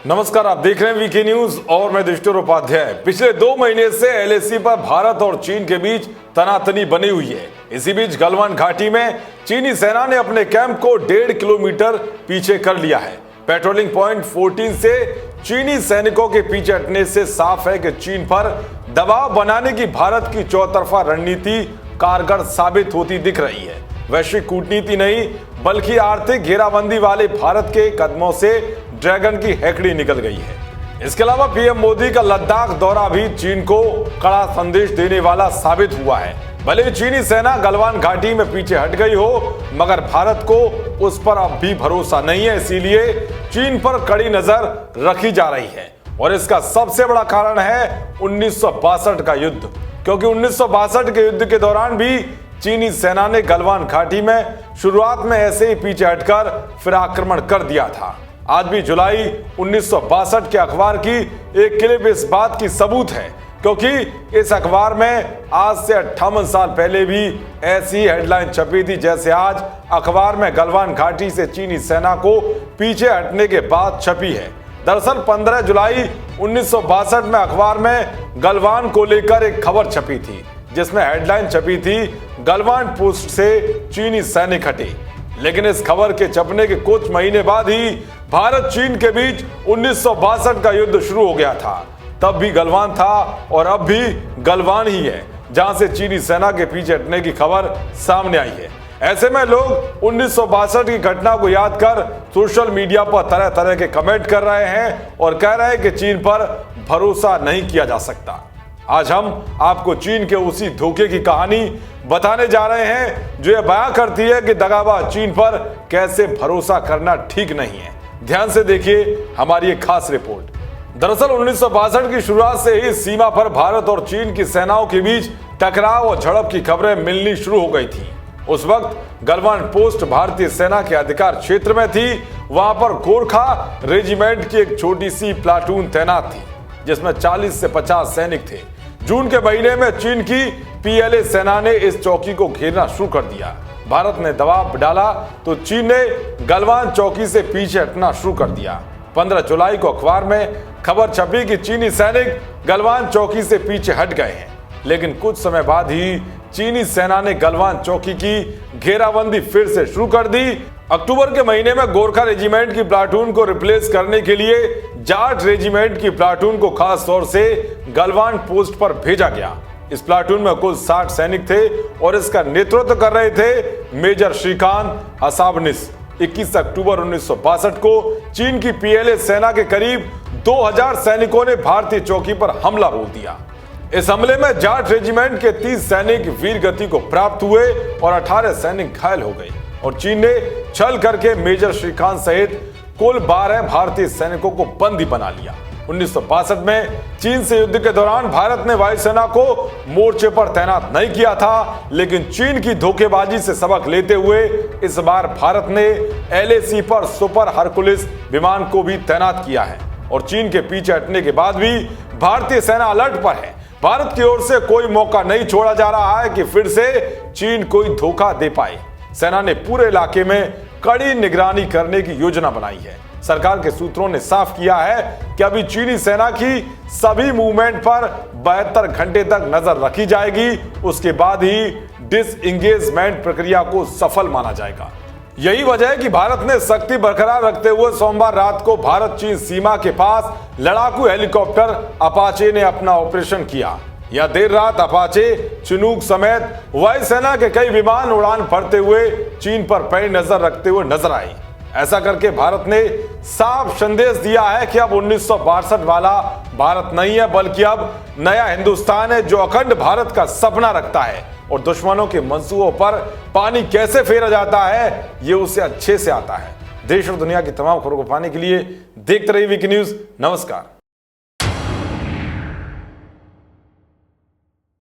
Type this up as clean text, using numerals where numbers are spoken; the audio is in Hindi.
नमस्कार, आप देख रहे हैं वीके न्यूज और मैं दुष्टुर उपाध्याय। पिछले 2 महीने से एलएसी पर भारत और चीन के बीच तनातनी बनी हुई है। इसी बीच गलवान घाटी में चीनी सेना ने अपने कैंप को 1.5 किलोमीटर पीछे कर लिया है। पेट्रोलिंग पॉइंट 14 से चीनी सैनिकों के पीछे हटने से साफ है कि चीन पर दबाव बनाने की भारत की चौतरफा रणनीति कारगर साबित होती दिख रही है। वैश्विक कूटनीति नहीं बल्कि आर्थिक घेराबंदी वाले भारत के कदमों से ड्रैगन की हेकड़ी निकल गई है। इसके अलावा पीएम मोदी का लद्दाख दौरा भी चीन को कड़ा संदेश देने वाला साबित हुआ है। भले ही चीनी सेना गलवान घाटी में पीछे हट गई हो, मगर भारत को उस पर अब भी भरोसा नहीं है, इसीलिए चीन पर कड़ी नजर रखी जा रही है। और इसका सबसे बड़ा कारण है 1962 का युद्ध, क्योंकि 1962 के युद्ध के दौरान भी चीनी सेना ने गलवान घाटी में शुरुआत में ऐसे ही पीछे हटकर फिर आक्रमण कर दिया था। आज भी जुलाई 1962 के अखबार की एक क्लिप इस बात की सबूत है, क्योंकि इस अखबार में आज से 58 साल पहले भी ऐसी हेडलाइन छपी थी जैसे आज अखबार में गलवान घाटी से चीनी सेना को पीछे हटने के बाद छपी है। दरअसल 15 जुलाई 1962 में अखबार में गलवान को लेकर एक खबर छपी थी, जिसमें हेडलाइन छपी थी गलवान पोस्ट से चीनी सैनिक हटे। लेकिन इस खबर के छपने के कुछ महीने बाद ही भारत चीन के बीच 1962 का युद्ध शुरू हो गया था। तब भी गलवान था और अब भी गलवान ही है, जहां से चीनी सेना के पीछे हटने की खबर सामने आई है। ऐसे में लोग 1962 की घटना को याद कर सोशल मीडिया पर तरह तरह के कमेंट कर रहे हैं और कह रहे हैं कि चीन पर भरोसा नहीं किया जा सकता। आज हम आपको चीन के उसी धोखे की कहानी बताने जा रहे हैं जो यह बयां करती है कि दगाबाज चीन पर कैसे भरोसा करना ठीक नहीं है। ध्यान से देखिए हमारी एक खास रिपोर्ट। दरअसल 1962 की शुरुआत से ही सीमा पर भारत और चीन की सेनाओं के बीच टकराव और झड़प की खबरें मिलनी शुरू हो गई थी। उस वक्त गलवान पोस्ट भारतीय सेना के अधिकार क्षेत्र में थी। वहां पर गोरखा रेजिमेंट की एक छोटी सी प्लाटून तैनात थी, जिसमें 40 से 50 सैनिक थे। जून के महीने में चीन की पीएलए सेना ने इस चौकी को घेरना शुरू कर दिया। भारत ने दबाव डाला तो चीन ने गलवान चौकी से पीछे हटना शुरू कर दिया। 15 जुलाई को अखबार में खबर छपी कि चीनी सैनिक गलवान चौकी से पीछे हट गए हैं। लेकिन कुछ समय बाद ही चीनी सेना ने गलवान चौकी की घेराबंदी फिर से शुरू कर दी। अक्टूबर के महीने में गोरखा रेजिमेंट की प्लाटून को रिप्लेस करने के लिए जाट रेजिमेंट की प्लाटून को खास तौर से गलवान पोस्ट पर भेजा गया। इस प्लाटून में कुल 60 सैनिक थे और इसका नेतृत्व कर रहे थे मेजर श्रीकांत हसाबनिस। 21 अक्टूबर 1962 को चीन की पीएलए सेना के करीब 2000 सैनिकों ने भारतीय चौकी पर हमला बोल दिया। इस हमले में जाट रेजिमेंट के 30 सैनिक वीर गति को प्राप्त हुए और 18 सैनिक घायल हो गए और चीन ने छल करके मेजर श्रीकांत सहित कुल 12 भारतीय सैनिकों को बंदी बना लिया। 1962 में चीन से युद्ध के दौरान भारत ने वायुसेना को मोर्चे पर तैनात नहीं किया था, लेकिन चीन की धोखेबाजी से सबक लेते हुए इस बार भारत ने एलएसी पर सुपर हरकुलिस विमान को भी तैनात किया है। और चीन के पीछे हटने के बाद भी भारतीय सेना अलर्ट पर है। भारत की ओर से कोई मौका नहीं छोड़ा जा रहा है कि फिर से चीन कोई धोखा दे पाए। सेना ने पूरे इलाके में कड़ी निगरानी करने की योजना बनाई है। सरकार के सूत्रों ने साफ किया है कि अभी चीनी सेना की सभी मूवमेंट पर 72 घंटे तक नजर रखी जाएगी। उसके बाद ही डिसएंगेजमेंट प्रक्रिया को सफल माना जाएगा। यही वजह है कि भारत ने सख्ती बरकरार रखते हुए सोमवार रात को भारत चीन सीमा के पास लड़ाकू हेलीकॉप्टर अपाचे ने अपना ऑपरेशन किया। यह देर रात अपाचे, चिनूक समेत वायुसेना के कई विमान उड़ान भरते हुए चीन पर पैनी नजर रखते हुए नजर आई। ऐसा करके भारत ने साफ संदेश दिया है कि अब 1962 वाला भारत नहीं है, बल्कि अब नया हिंदुस्तान है जो अखंड भारत का सपना रखता है और दुश्मनों के मंसूबों पर पानी कैसे फेरा जाता है ये उसे अच्छे से आता है। देश और दुनिया की तमाम खबरों को पाने के लिए देखते रहिए वीके न्यूज। नमस्कार।